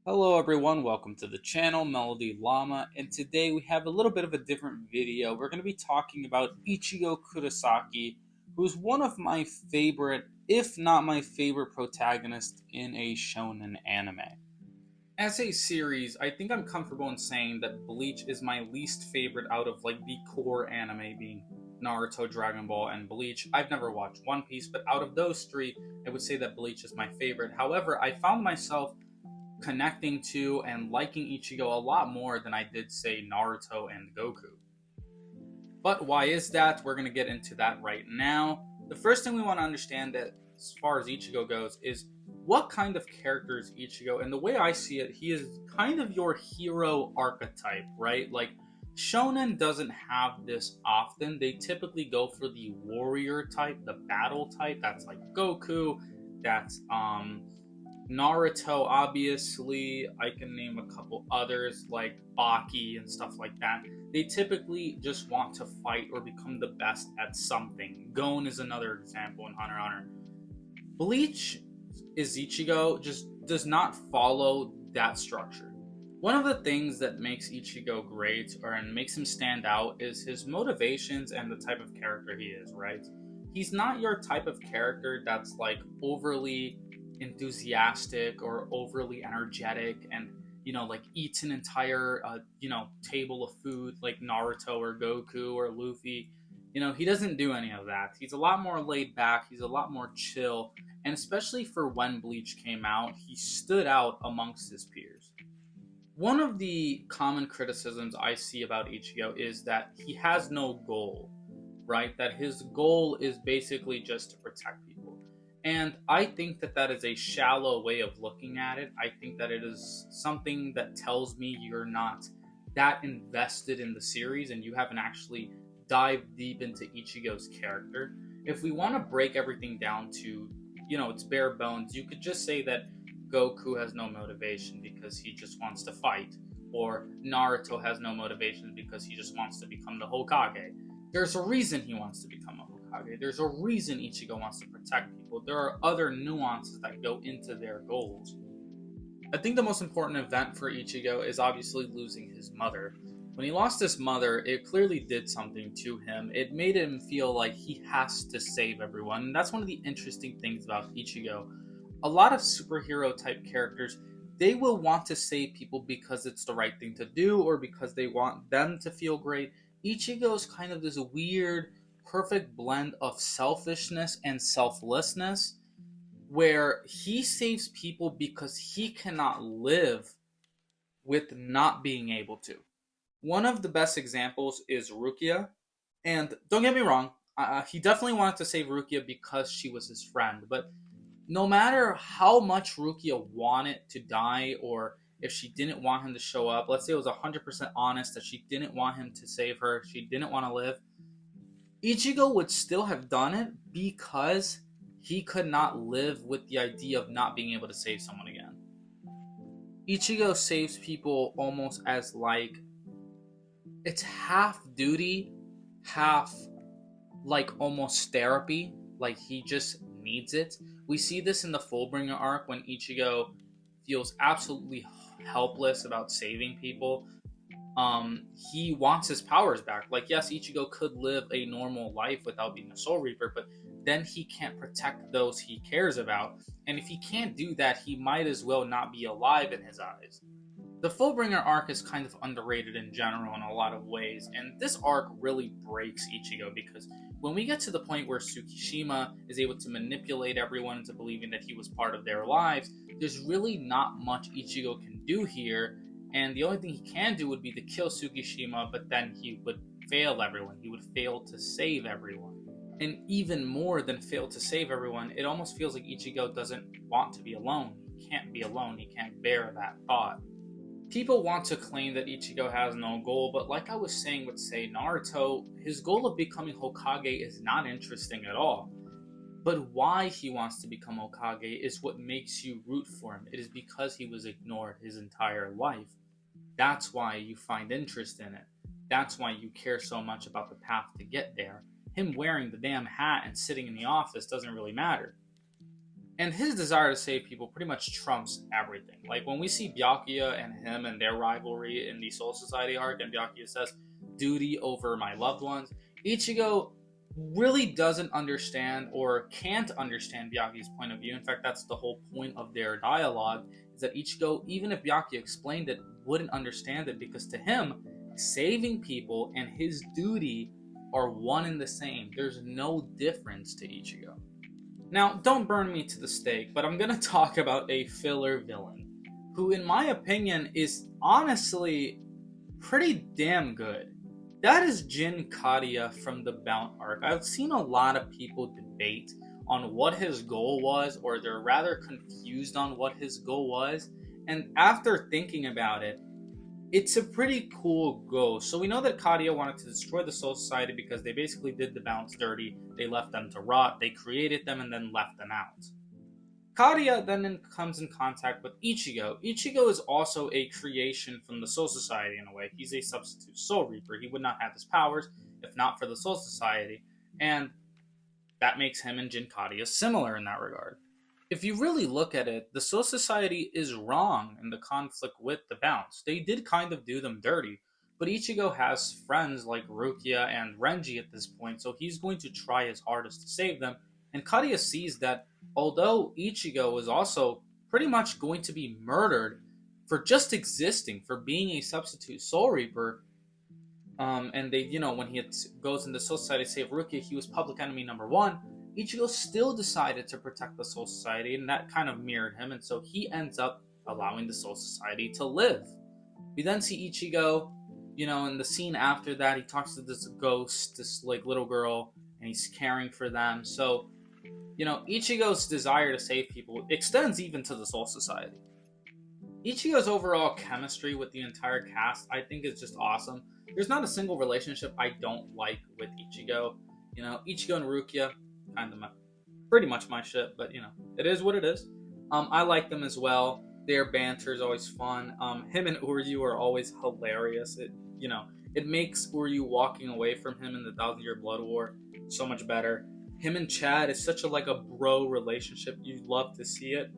Hello everyone, welcome to the channel, Melody Llama, and today we have a little bit of a different video. We're going to be talking about Ichigo Kurosaki, who's one of my favorite, if not my favorite protagonist in a shonen anime. As a series, I think I'm comfortable in saying that Bleach is my least favorite out of like the core anime being Naruto, Dragon Ball, and Bleach. I've never watched One Piece, but out of those three, I would say that Bleach is my favorite. However, I found myself connecting to and liking Ichigo a lot more than I did, say, Naruto and Goku. But why is that? We're going to get into that right now. The first thing we want to understand that as far as Ichigo goes is what kind of character is Ichigo? And the way I see it, he is kind of your hero archetype, right? Like Shonen doesn't have this often. They typically go for the warrior type, the battle type. That's like Goku. That's Naruto, obviously. I can name a couple others like Baki and stuff like that. They typically just want to fight or become the best at something. Gon is another example in Hunter x Hunter. Bleach is Ichigo just does not follow that structure. One of the things that makes Ichigo great and makes him stand out is his motivations and the type of character he is, right? He's not your type of character that's like overly enthusiastic or overly energetic and like eats an entire table of food like Naruto or Goku or Luffy. He doesn't do any of that. He's a lot more laid back, he's a lot more chill, and especially for when Bleach came out, he stood out amongst his peers. One of the common criticisms I see about Ichigo is that he has no goal, right? That his goal is basically just to protect people. And I think that that is a shallow way of looking at it. I think that it is something that tells me you're not that invested in the series and you haven't actually dived deep into Ichigo's character. If we want to break everything down to, its bare bones, you could just say that Goku has no motivation because he just wants to fight, or Naruto has no motivation because he just wants to become the Hokage. There's a reason he wants to become a Hokage. There's a reason Ichigo wants to protect people. There are other nuances that go into their goals. I think the most important event for Ichigo is obviously losing his mother. When he lost his mother, it clearly did something to him. It made him feel like he has to save everyone. And that's one of the interesting things about Ichigo. A lot of superhero type characters, they will want to save people because it's the right thing to do or because they want them to feel great. Ichigo is kind of this weird, perfect blend of selfishness and selflessness where he saves people because he cannot live with not being able to. One of the best examples is Rukia. And don't get me wrong, he definitely wanted to save Rukia because she was his friend. But no matter how much Rukia wanted to die or if she didn't want him to show up, let's say it was 100% honest that she didn't want him to save her, she didn't want to live, Ichigo would still have done it because he could not live with the idea of not being able to save someone again. Ichigo saves people almost as like it's half duty, half like almost therapy, like he just needs it. We see this in the Fullbringer arc when Ichigo feels absolutely helpless about saving people. He wants his powers back. Like, yes, Ichigo could live a normal life without being a Soul Reaper, but then he can't protect those he cares about. And if he can't do that, he might as well not be alive in his eyes. The Fullbringer arc is kind of underrated in general in a lot of ways, and this arc really breaks Ichigo because when we get to the point where Tsukishima is able to manipulate everyone into believing that he was part of their lives, there's really not much Ichigo can do here, and the only thing he can do would be to kill Tsukishima, but then he would fail everyone. He would fail to save everyone. And even more than fail to save everyone, it almost feels like Ichigo doesn't want to be alone. He can't be alone. He can't bear that thought. People want to claim that Ichigo has no goal, but like I was saying with, say, Naruto, his goal of becoming Hokage is not interesting at all. But why he wants to become Hokage is what makes you root for him. It is because he was ignored his entire life. That's why you find interest in it. That's why you care so much about the path to get there. Him wearing the damn hat and sitting in the office doesn't really matter. And his desire to save people pretty much trumps everything. Like when we see Byakuya and him and their rivalry in the Soul Society arc, and Byakuya says, duty over my loved ones, Ichigo really doesn't understand or can't understand Byakuya's point of view. In fact, that's the whole point of their dialogue, is that Ichigo, even if Byakuya explained it, wouldn't understand it, because to him, saving people and his duty are one and the same. There's no difference to Ichigo. Now, don't burn me to the stake, but I'm going to talk about a filler villain who, in my opinion, is honestly pretty damn good. That is Jin Kadiya from the Bount arc. I've seen a lot of people debate on what his goal was, or they're rather confused on what his goal was. And after thinking about it, it's a pretty cool goal. So we know that Kadiya wanted to destroy the Soul Society because they basically did the Bounts dirty. They left them to rot. They created them and then left them out. Kadiya then comes in contact with Ichigo. Ichigo is also a creation from the Soul Society in a way. He's a substitute Soul Reaper. He would not have his powers if not for the Soul Society. And that makes him and Jin Kadiya similar in that regard. If you really look at it, the Soul Society is wrong in the conflict with the Bounts. They did kind of do them dirty, but Ichigo has friends like Rukia and Renji at this point, so he's going to try his hardest to save them. And Kadiya sees that although Ichigo is also pretty much going to be murdered for just existing, for being a substitute Soul Reaper, and they, when he goes into Soul Society to save Rukia, he was public enemy number one. Ichigo still decided to protect the Soul Society, and that kind of mirrored him, and so he ends up allowing the Soul Society to live. We then see Ichigo, in the scene after that, he talks to this ghost, this little girl, and he's caring for them. So, Ichigo's desire to save people extends even to the Soul Society. Ichigo's overall chemistry with the entire cast, I think, is just awesome. There's not a single relationship I don't like with Ichigo. Ichigo and Rukia, kind of pretty much my shit, but it is what it is. I like them as well. Their banter is always fun. Him and Uryu are always hilarious. It makes Uryu walking away from him in the 1,000-Year Blood War so much better. Him and Chad is such a bro relationship. You love to see it.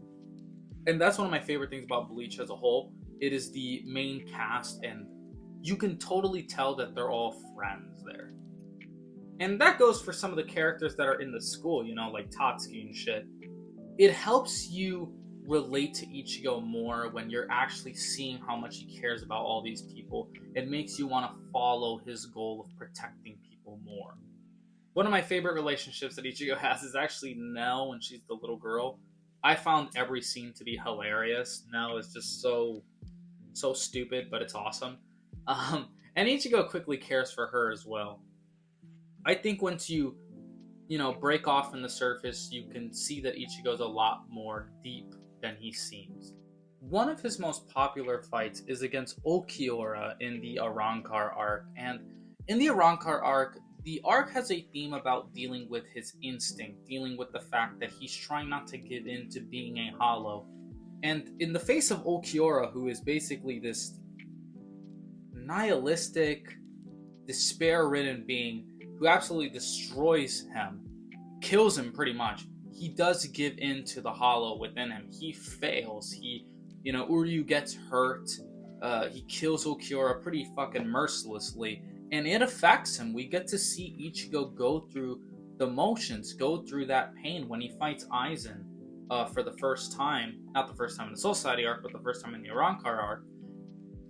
And that's one of my favorite things about Bleach as a whole. It is the main cast, and you can totally tell that they're all friends there. And that goes for some of the characters that are in the school, like Tatsuki and shit. It helps you relate to Ichigo more when you're actually seeing how much he cares about all these people. It makes you want to follow his goal of protecting people more. One of my favorite relationships that Ichigo has is actually Nell when she's the little girl. I found every scene to be hilarious. Nell is just so stupid, but it's awesome. And Ichigo quickly cares for her as well. I think once you break off from the surface, you can see that Ichigo's a lot more deep than he seems. One of his most popular fights is against Ulquiorra in the Arrancar arc. And in the Arrancar arc, the arc has a theme about dealing with his instinct, dealing with the fact that he's trying not to give in to being a hollow. And in the face of Ulquiorra, who is basically this nihilistic, despair-ridden being who absolutely destroys him, kills him pretty much, he does give in to the hollow within him. He fails. Uryu gets hurt. He kills Ulquiorra pretty fucking mercilessly. And it affects him. We get to see Ichigo go through the motions, go through that pain when he fights Aizen for the first time. Not the first time in the Soul Society arc, but the first time in the Arrancar arc.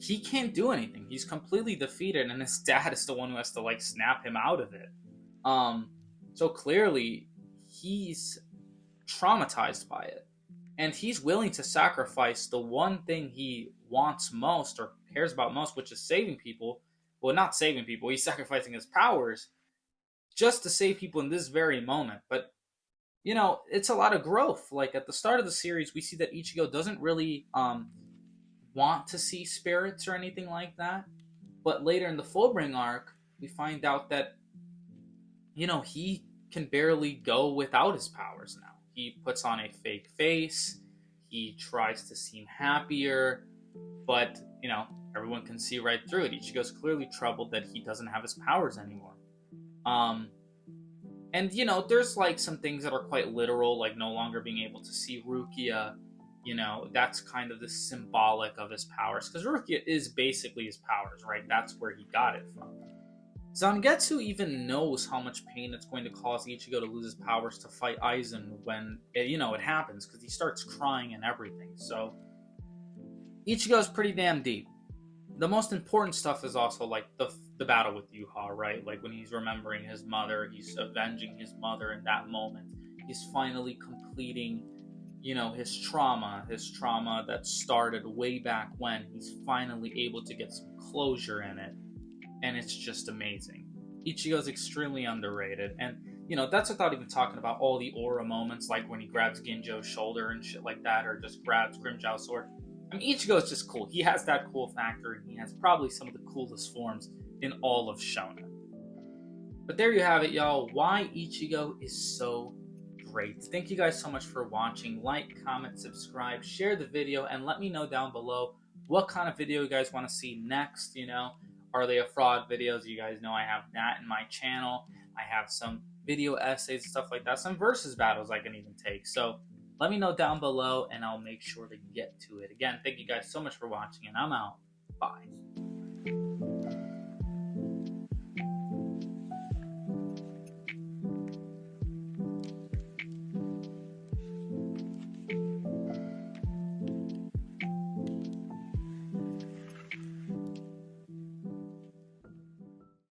He can't do anything. He's completely defeated, and his dad is the one who has to snap him out of it. So clearly, he's traumatized by it. And he's willing to sacrifice the one thing he wants most or cares about most, which is saving people. Well, not saving people. He's sacrificing his powers just to save people in this very moment. But, it's a lot of growth. At the start of the series, we see that Ichigo doesn't really want to see spirits or anything like that. But later in the Fullbring arc, we find out that, he can barely go without his powers now. He puts on a fake face. He tries to seem happier. But, everyone can see right through it. Ichigo's clearly troubled that he doesn't have his powers anymore. And, there's like some things that are quite literal, like no longer being able to see Rukia. That's kind of the symbolic of his powers. Because Rukia is basically his powers, right? That's where he got it from. Zangetsu even knows how much pain it's going to cause Ichigo to lose his powers to fight Aizen when, it happens. Because he starts crying and everything. So, Ichigo's pretty damn deep. The most important stuff is also like the battle with Yuha, right? Like when he's remembering his mother, he's avenging his mother in that moment. He's finally completing, his trauma that started way back when. He's finally able to get some closure in it, and it's just amazing. Ichigo's extremely underrated, and that's without even talking about all the aura moments, like when he grabs Ginjo's shoulder and shit like that, or just grabs Grimmjow's sword. I mean, Ichigo is just cool. He has that cool factor, and he has probably some of the coolest forms in all of Shonen. But there you have it, y'all. Why Ichigo is so great. Thank you guys so much for watching. Like, comment, subscribe, share the video, and let me know down below what kind of video you guys want to see next. Are they a fraud videos? You guys know I have that in my channel. I have some video essays and stuff like that. Some versus battles I can even take. So let me know down below, and I'll make sure to get to it. Again, thank you guys so much for watching, and I'm out. Bye.